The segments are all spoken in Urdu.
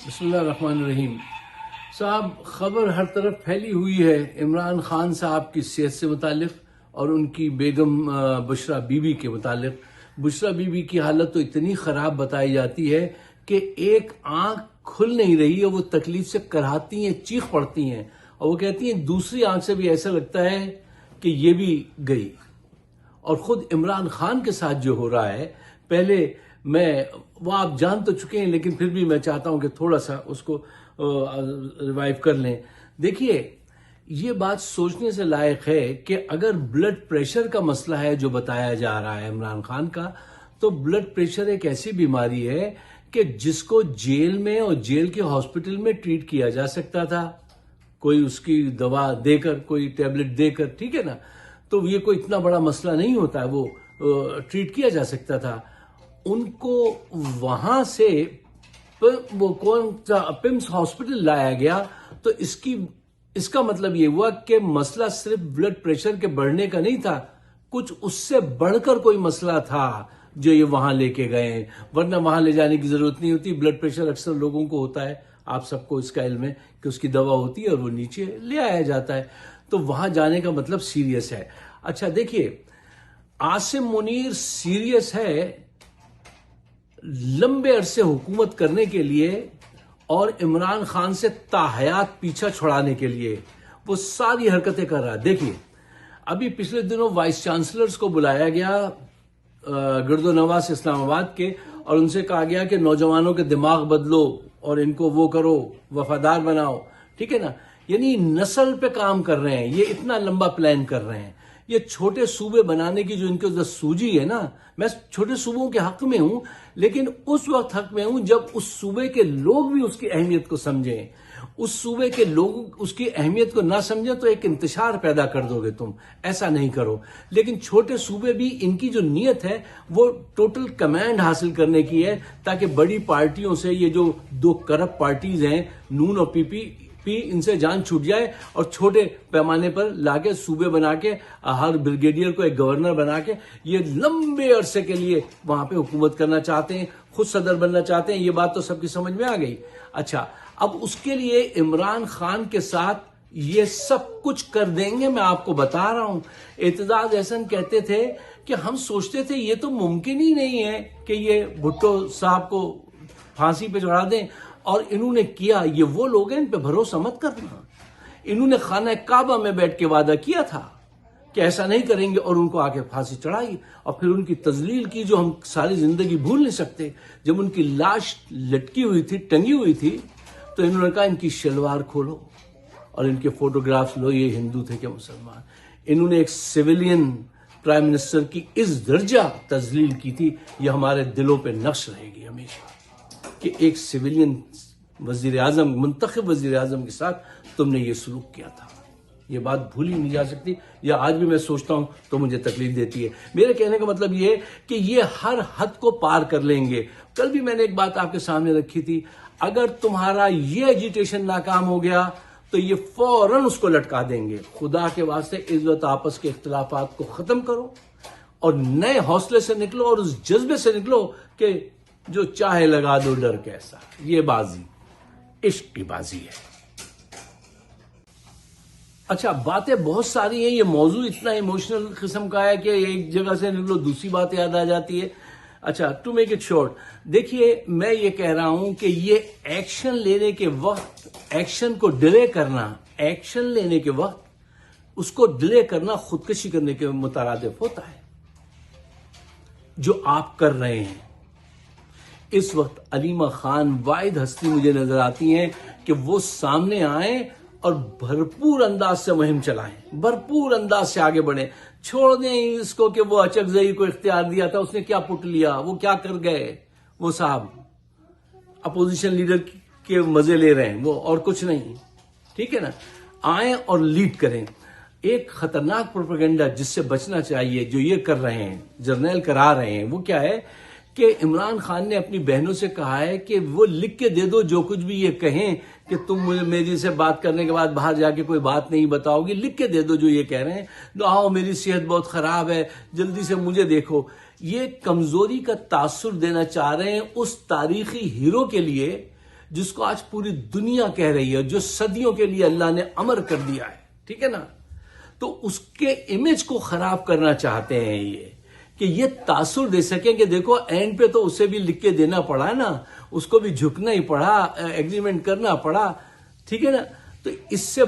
بسم اللہ الرحمن الرحیم۔ صاحب، خبر ہر طرف پھیلی ہوئی ہے عمران خان صاحب کی صحت سے متعلق اور ان کی بیگم بشرا بی بی کے متعلق۔ بشرا بی بی کی حالت تو اتنی خراب بتائی جاتی ہے کہ ایک آنکھ کھل نہیں رہی ہے، وہ تکلیف سے کراہتی ہیں، چیخ پڑتی ہیں، اور وہ کہتی ہیں دوسری آنکھ سے بھی ایسا لگتا ہے کہ یہ بھی گئی۔ اور خود عمران خان کے ساتھ جو ہو رہا ہے، پہلے وہ آپ جان تو چکے ہیں لیکن پھر بھی میں چاہتا ہوں کہ تھوڑا سا اس کو ریوائیو کر لیں۔ دیکھیے، یہ بات سوچنے سے لائق ہے کہ اگر بلڈ پریشر کا مسئلہ ہے جو بتایا جا رہا ہے عمران خان کا، تو بلڈ پریشر ایک ایسی بیماری ہے کہ جس کو جیل میں اور جیل کے ہاسپٹل میں ٹریٹ کیا جا سکتا تھا، کوئی اس کی دوا دے کر، کوئی ٹیبلٹ دے کر، ٹھیک ہے نا، تو یہ کوئی اتنا بڑا مسئلہ نہیں ہوتا ہے، وہ ٹریٹ کیا جا سکتا تھا۔ ان کو وہاں سے وہ کون سا پمس ہاسپٹل لایا گیا، تو اس کا مطلب یہ ہوا کہ مسئلہ صرف بلڈ پریشر کے بڑھنے کا نہیں تھا، کچھ اس سے بڑھ کر کوئی مسئلہ تھا جو یہ وہاں لے کے گئے ہیں، ورنہ وہاں لے جانے کی ضرورت نہیں ہوتی۔ بلڈ پریشر اکثر لوگوں کو ہوتا ہے، آپ سب کو اس کا علم ہے کہ اس کی دوا ہوتی ہے اور وہ نیچے لے آیا جاتا ہے، تو وہاں جانے کا مطلب سیریس ہے۔ اچھا دیکھیے، عاصم منیر سیریس ہے لمبے عرصے حکومت کرنے کے لیے اور عمران خان سے تاحیات پیچھا چھڑانے کے لیے، وہ ساری حرکتیں کر رہا ہے۔ دیکھیے، ابھی پچھلے دنوں وائس چانسلرز کو بلایا گیا گرد و نواح سے اسلام آباد کے، اور ان سے کہا گیا کہ نوجوانوں کے دماغ بدلو اور ان کو وہ کرو، وفادار بناؤ، ٹھیک ہے نا، یعنی نسل پہ کام کر رہے ہیں، یہ اتنا لمبا پلان کر رہے ہیں۔ یہ چھوٹے صوبے بنانے کی جو ان کے اندر سوجی ہے نا، میں چھوٹے صوبوں کے حق میں ہوں، لیکن اس وقت حق میں ہوں جب اس صوبے کے لوگ بھی اس کی اہمیت کو سمجھیں۔ اس صوبے کے لوگ اس کی اہمیت کو نہ سمجھیں تو ایک انتشار پیدا کر دو گے تم، ایسا نہیں کرو۔ لیکن چھوٹے صوبے بھی، ان کی جو نیت ہے وہ ٹوٹل کمانڈ حاصل کرنے کی ہے، تاکہ بڑی پارٹیوں سے، یہ جو دو کرپٹ پارٹیز ہیں نون اور پی پی، ان سے جان چھوٹ جائے، اور چھوٹے پیمانے پر لا کے صوبے بنا کے ہر بریگیڈیئر کو ایک گورنر بنا کے یہ لمبے عرصے کے لیے وہاں پہ حکومت کرنا چاہتے ہیں، خود صدر بننا چاہتے ہیں۔ یہ بات تو سب کی سمجھ میں آ گئی۔ اچھا، اب اس کے لیے عمران خان کے ساتھ یہ سب کچھ کر دیں گے، میں آپ کو بتا رہا ہوں۔ اعتزاز احسن کہتے تھے کہ ہم سوچتے تھے یہ تو ممکن ہی نہیں ہے کہ یہ بھٹو صاحب کو پھانسی پہ چڑھا دیں، اور انہوں نے کیا۔ یہ وہ لوگ ہیں، ان پہ بھروسہ مت کرنا۔ انہوں نے خانہ کعبہ میں بیٹھ کے وعدہ کیا تھا کہ ایسا نہیں کریں گے، اور ان کو آ کے پھانسی چڑھائی، اور پھر ان کی تذلیل کی جو ہم ساری زندگی بھول نہیں سکتے۔ جب ان کی لاش لٹکی ہوئی تھی، ٹنگی ہوئی تھی، تو انہوں نے کہا ان کی شلوار کھولو اور ان کے فوٹوگرافز لو، یہ ہندو تھے کہ مسلمان۔ انہوں نے ایک سویلین پرائم منسٹر کی اس درجہ تذلیل کی تھی، یہ ہمارے دلوں پہ نقش رہے گی ہمیشہ، کہ ایک سویلین وزیر اعظم، منتخب وزیر اعظم کے ساتھ تم نے یہ سلوک کیا تھا۔ یہ بات بھولی نہیں جا سکتی، یا آج بھی میں سوچتا ہوں تو مجھے تکلیف دیتی ہے۔ میرے کہنے کا مطلب یہ ہے کہ یہ ہر حد کو پار کر لیں گے۔ کل بھی میں نے ایک بات آپ کے سامنے رکھی تھی، اگر تمہارا یہ ایجیٹیشن ناکام ہو گیا تو یہ فوراً اس کو لٹکا دیں گے۔ خدا کے واسطے اس وقت آپس کے اختلافات کو ختم کرو اور نئے حوصلے سے نکلو، اور اس جذبے سے نکلو کہ جو چاہے لگا دو ڈر کیسا۔ یہ بازی عشق کی بازی ہے۔ اچھا، باتیں بہت ساری ہیں، یہ موضوع اتنا ایموشنل قسم کا ہے کہ ایک جگہ سے نکلو دوسری بات یاد آ جاتی ہے۔ اچھا، ٹو میک اٹ شارٹ، دیکھیے، میں یہ کہہ رہا ہوں کہ یہ ایکشن لینے کے وقت، ایکشن کو ڈیلے کرنا، ایکشن لینے کے وقت اس کو ڈیلے کرنا خودکشی کرنے کے مترادف ہوتا ہے، جو آپ کر رہے ہیں۔ اس وقت علیمہ خان واحد ہستی مجھے نظر آتی ہیں کہ وہ سامنے آئیں اور بھرپور انداز سے مہم چلائیں، بھرپور انداز سے آگے بڑھیں۔ چھوڑ دیں اس کو کہ وہ اچک زئی کو اختیار دیا تھا، اس نے کیا پٹ لیا، وہ کیا کر گئے، وہ صاحب اپوزیشن لیڈر کے مزے لے رہے ہیں وہ، اور کچھ نہیں، ٹھیک ہے نا۔ آئیں اور لیڈ کریں۔ ایک خطرناک پروپیگنڈا جس سے بچنا چاہیے، جو یہ کر رہے ہیں، جرنیل کرا رہے ہیں، وہ کیا ہے کہ عمران خان نے اپنی بہنوں سے کہا ہے کہ وہ لکھ کے دے دو، جو کچھ بھی یہ کہیں کہ تم مجھے میری سے بات کرنے کے بعد باہر جا کے کوئی بات نہیں بتاؤ گی، لکھ کے دے دو جو یہ کہہ رہے ہیں، آؤ میری صحت بہت خراب ہے، جلدی سے مجھے دیکھو۔ یہ کمزوری کا تاثر دینا چاہ رہے ہیں اس تاریخی ہیرو کے لیے جس کو آج پوری دنیا کہہ رہی ہے, جو صدیوں کے لیے اللہ نے امر کر دیا ہے, ٹھیک ہے نا, تو اس کے امیج کو خراب کرنا چاہتے ہیں یہ, کہ یہ تاثر دے سکیں کہ دیکھو اینڈ پہ تو اسے بھی لکھ کے دینا پڑا نا, اس کو بھی جھکنا ہی پڑا, ایگریمنٹ کرنا پڑا, ٹھیک ہے نا. تو اس سے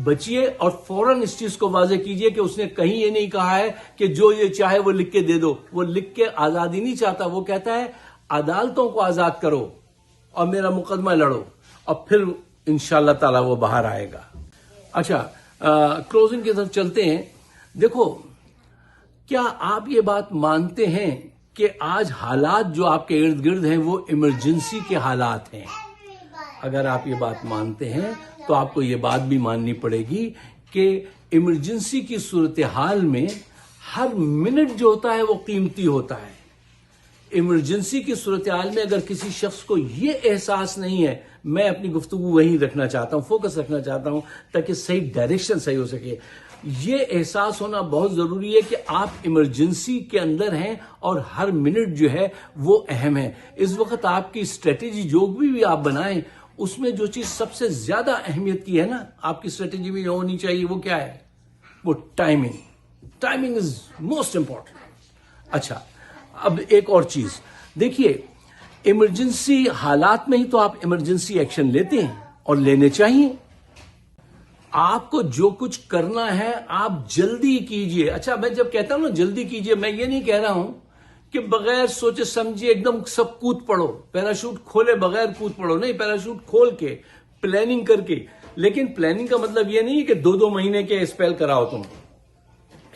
بچیے اور فوراً اس چیز کو واضح کیجئے کہ اس نے کہیں یہ نہیں کہا ہے کہ جو یہ چاہے وہ لکھ کے دے دو. وہ لکھ کے آزادی نہیں چاہتا, وہ کہتا ہے عدالتوں کو آزاد کرو اور میرا مقدمہ لڑو, اور پھر انشاءاللہ تعالی وہ باہر آئے گا. اچھا, کلوزنگ کی طرف چلتے ہیں. دیکھو, کیا آپ یہ بات مانتے ہیں کہ آج حالات جو آپ کے ارد گرد ہیں وہ ایمرجنسی کے حالات ہیں؟ اگر آپ یہ بات مانتے ہیں تو آپ کو یہ بات بھی ماننی پڑے گی کہ ایمرجنسی کی صورتحال میں ہر منٹ جو ہوتا ہے وہ قیمتی ہوتا ہے. ایمرجنسی کی صورتحال میں اگر کسی شخص کو یہ احساس نہیں ہے, میں اپنی گفتگو وہیں رکھنا چاہتا ہوں, فوکس رکھنا چاہتا ہوں تاکہ صحیح ڈائریکشن صحیح ہو سکے. یہ احساس ہونا بہت ضروری ہے کہ آپ ایمرجنسی کے اندر ہیں اور ہر منٹ جو ہے وہ اہم ہے. اس وقت آپ کی اسٹریٹجی جو بھی آپ بنائیں, اس میں جو چیز سب سے زیادہ اہمیت کی ہے نا آپ کی اسٹریٹجی میں جو ہونی چاہیے وہ کیا ہے؟ وہ timing. Timing is most important. اچھا, اب ایک اور چیز دیکھیے, ایمرجنسی حالات میں ہی تو آپ ایمرجنسی ایکشن لیتے ہیں اور لینے چاہیے. آپ کو جو کچھ کرنا ہے آپ جلدی کیجئے. اچھا, میں جب کہتا ہوں نا جلدی کیجئے, میں یہ نہیں کہہ رہا ہوں کہ بغیر سوچے سمجھے ایک دم سب کود پڑو, پیراشوٹ کھولے بغیر کود پڑو. نہیں, پیراشوٹ کھول کے پلاننگ کر کے. لیکن پلاننگ کا مطلب یہ نہیں کہ 2 مہینے کے اسپیل کراؤ تم.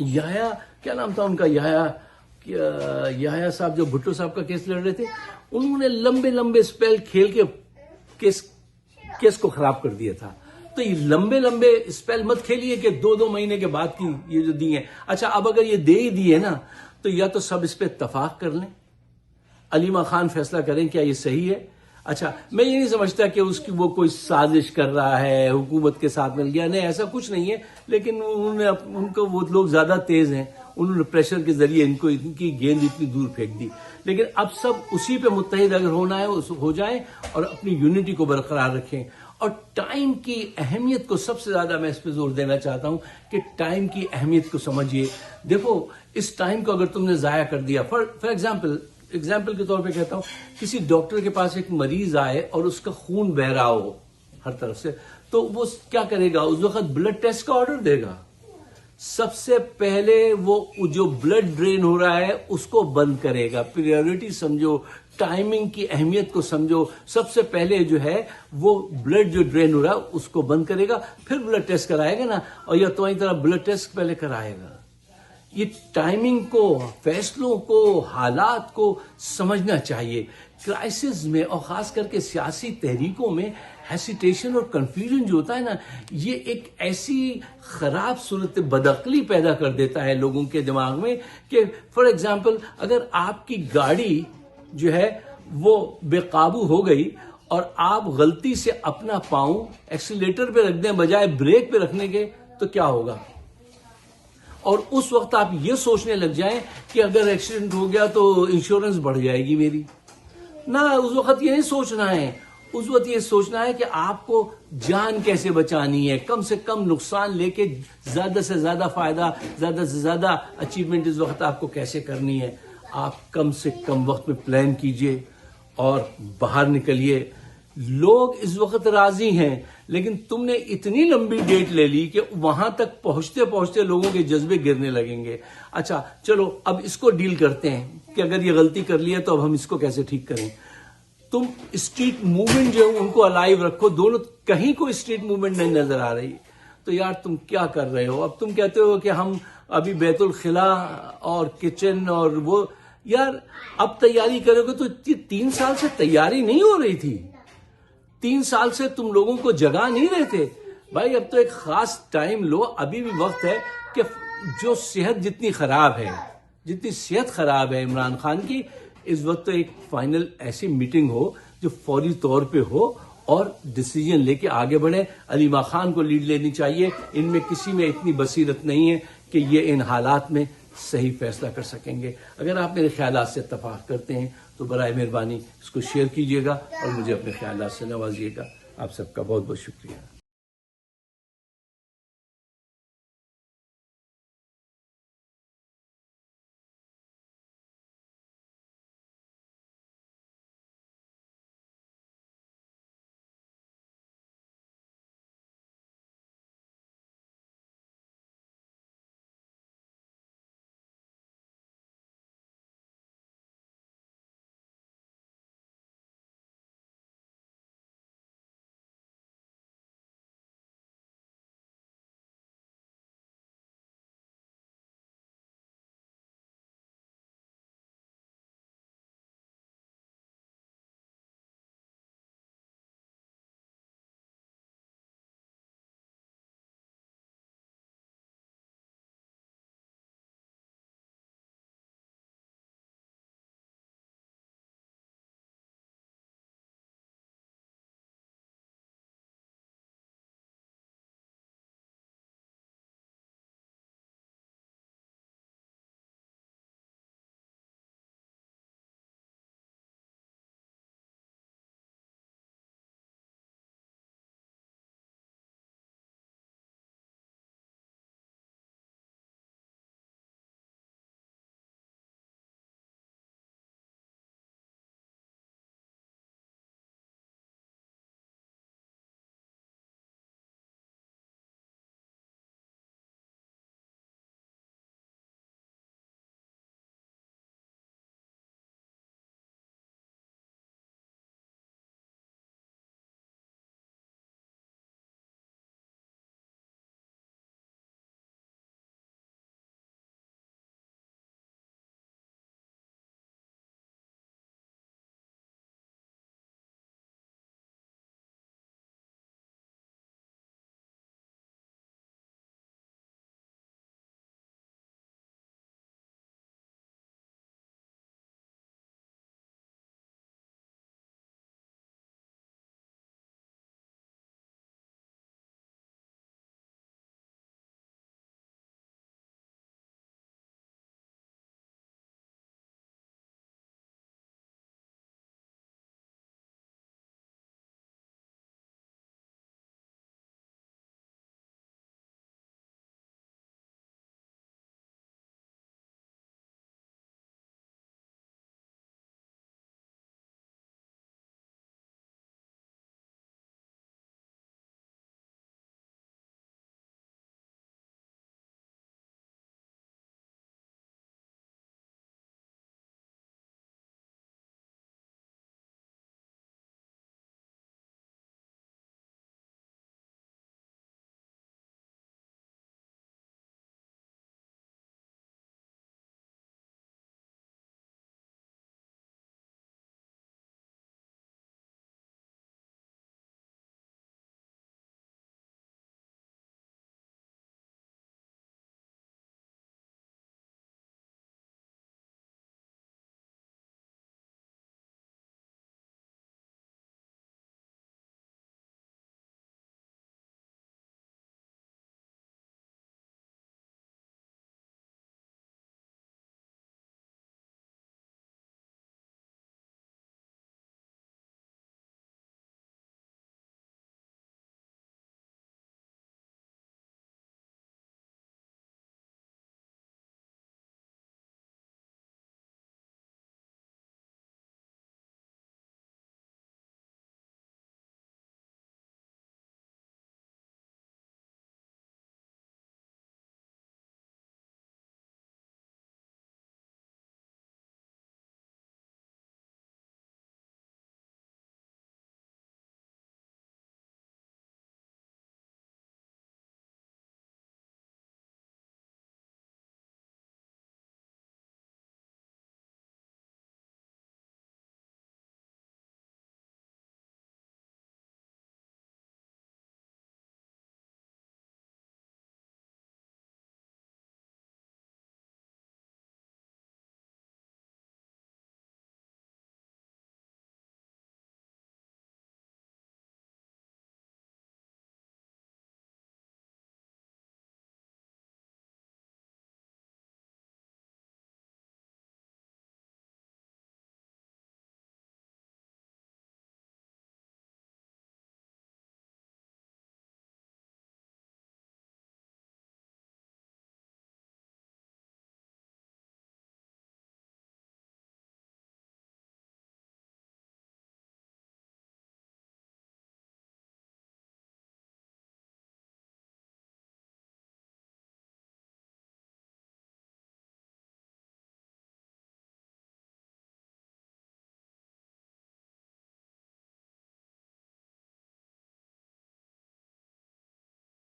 یحییٰ, کیا نام تھا ان کا, یحییٰ صاحب جو بھٹو صاحب کا کیس لڑ رہے تھے, انہوں نے لمبے لمبے اسپیل کھیل کے کیس کو خراب کر دیا تھا. تو یہ لمبے لمبے اسپیل مت کھیلیے کہ 2 مہینے کے بعد کی یہ جو دی ہیں. اچھا, اب اگر یہ دے ہی دی ہے نا تو یا تو سب اس پہ اتفاق کر لیں, علیمہ خان فیصلہ کریں کیا یہ صحیح ہے. اچھا, میں یہ نہیں سمجھتا کہ اس کی وہ کوئی سازش کر رہا ہے, حکومت کے ساتھ مل گیا, نہیں ایسا کچھ نہیں ہے. لیکن ان کو وہ لوگ زیادہ تیز ہیں, انہوں نے پریشر کے ذریعے ان کی گیند اتنی دور پھینک دی. لیکن اب سب اسی پہ متحد اگر ہونا ہے ہو جائیں اور اپنی یونٹی کو برقرار رکھیں. اور ٹائم کی اہمیت کو سب سے زیادہ میں اس پہ زور دینا چاہتا ہوں کہ ٹائم کی اہمیت کو سمجھیے. دیکھو, اس ٹائم کو اگر تم نے ضائع کر دیا, فار ایگزامپل کے طور پہ کہتا ہوں, کسی ڈاکٹر کے پاس ایک مریض آئے اور اس کا خون بہ رہا ہو ہر طرف سے, تو وہ کیا کرے گا؟ اس وقت بلڈ ٹیسٹ کا آرڈر دے گا. سب سے پہلے وہ جو بلڈ ڈرین ہو رہا ہے اس کو بند کرے گا. پریورٹی سمجھو, ٹائمنگ کی اہمیت کو سمجھو. سب سے پہلے جو ہے وہ بلڈ جو ڈرین ہو رہا ہے اس کو بند کرے گا, پھر بلڈ ٹیسٹ کرائے گا نا, اور یا تو طرح بلڈ ٹیسٹ پہلے کرائے گا. یہ ٹائمنگ کو, فیصلوں کو, حالات کو سمجھنا چاہیے. کرائسس میں اور خاص کر کے سیاسی تحریکوں میں ہیسیٹیشن اور کنفیوژن جو ہوتا ہے نا, یہ ایک ایسی خراب صورت بدعقلی پیدا کر دیتا ہے لوگوں کے دماغ میں کہ فار ایگزامپل اگر آپ کی گاڑی جو ہے وہ بے قابو ہو گئی اور آپ غلطی سے اپنا پاؤں ایکسیلیٹر پہ رکھ دیں بجائے بریک پہ رکھنے کے, تو کیا ہوگا؟ اور اس وقت آپ یہ سوچنے لگ جائیں کہ اگر ایکسیڈنٹ ہو گیا تو انشورنس بڑھ جائے گی میری. نہ, اس وقت یہ نہیں سوچنا ہے. اس وقت یہ سوچنا ہے کہ آپ کو جان کیسے بچانی ہے, کم سے کم نقصان لے کے زیادہ سے زیادہ فائدہ, زیادہ سے زیادہ اچیومنٹ اس وقت آپ کو کیسے کرنی ہے. آپ کم سے کم وقت میں پلان کیجئے اور باہر نکلیے. لوگ اس وقت راضی ہیں, لیکن تم نے اتنی لمبی ڈیٹ لے لی کہ وہاں تک پہنچتے پہنچتے لوگوں کے جذبے گرنے لگیں گے. اچھا چلو, اب اس کو ڈیل کرتے ہیں کہ اگر یہ غلطی کر لی ہے تو اب ہم اس کو کیسے ٹھیک کریں. تم اسٹریٹ موومنٹ جو ہے ان کو الائیو رکھو. دونوں کہیں کوئی اسٹریٹ موومنٹ نہیں نظر آ رہی تو یار تم کیا کر رہے ہو؟ اب تم کہتے ہو کہ ہم ابھی بیت الخلا اور کچن اور وہ, یار اب تیاری کرو گے تو 3 سال سے تیاری نہیں ہو رہی تھی. 3 سال سے تم لوگوں کو جگا نہیں رہے تھے. بھائی اب تو ایک خاص ٹائم لو, ابھی بھی وقت ہے کہ جو صحت جتنی خراب ہے, جتنی صحت خراب ہے عمران خان کی, اس وقت تو ایک فائنل ایسی میٹنگ ہو جو فوری طور پہ ہو اور ڈیسیجن لے کے آگے بڑھے. علیمہ خان کو لیڈ لینی چاہیے. ان میں کسی میں اتنی بصیرت نہیں ہے کہ یہ ان حالات میں صحیح فیصلہ کر سکیں گے. اگر آپ میرے خیالات سے اتفاق کرتے ہیں تو برائے مہربانی اس کو شیئر کیجیے گا اور مجھے اپنے خیالات سے نوازیے گا. آپ سب کا بہت بہت شکریہ.